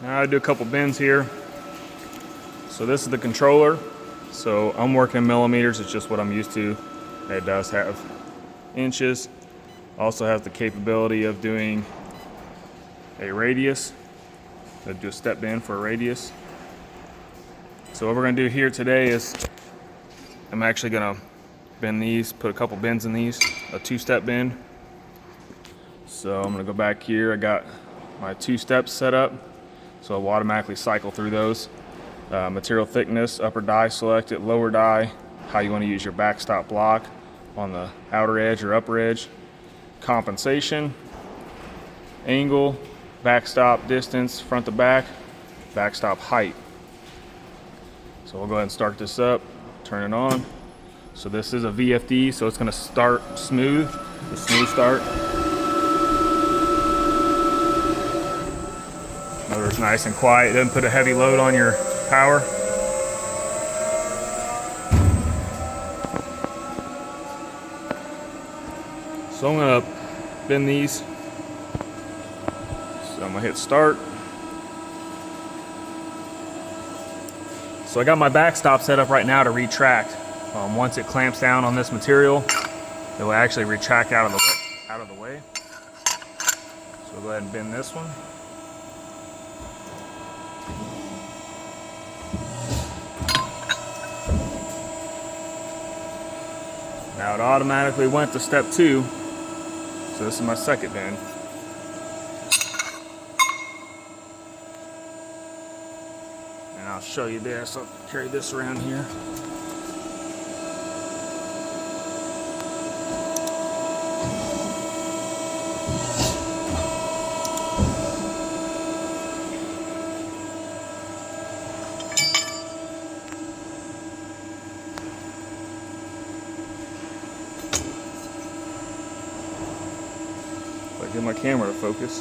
Now I do a couple bends here. So this is the controller. So I'm working in millimeters, it's just what I'm used to. It does have inches. Also has the capability of doing a radius. So do a step bend for a radius. So what we're gonna do here today is I'm actually gonna bend these, put a couple bends in these, a 2-step bend. So I'm gonna go back here, I got my 2 steps set up, so I'll automatically cycle through those. Material thickness, upper die selected, lower die, how you wanna use your backstop block on the outer edge or upper edge. Compensation, angle, backstop distance, front to back, backstop height. So we'll go ahead and start this up, turn it on. So this is a VFD, so it's gonna start smooth, the smooth start. Motor's nice and quiet, it doesn't put a heavy load on your power. So I'm gonna bend these. So I'm gonna hit start. So I got my backstop set up right now to retract. Once it clamps down on this material, it will actually retract out of the way. So we'll go ahead and bend this one. Now it automatically went to step 2. So this is my second bend. And I'll show you this. I'll carry this around here. Get my camera to focus.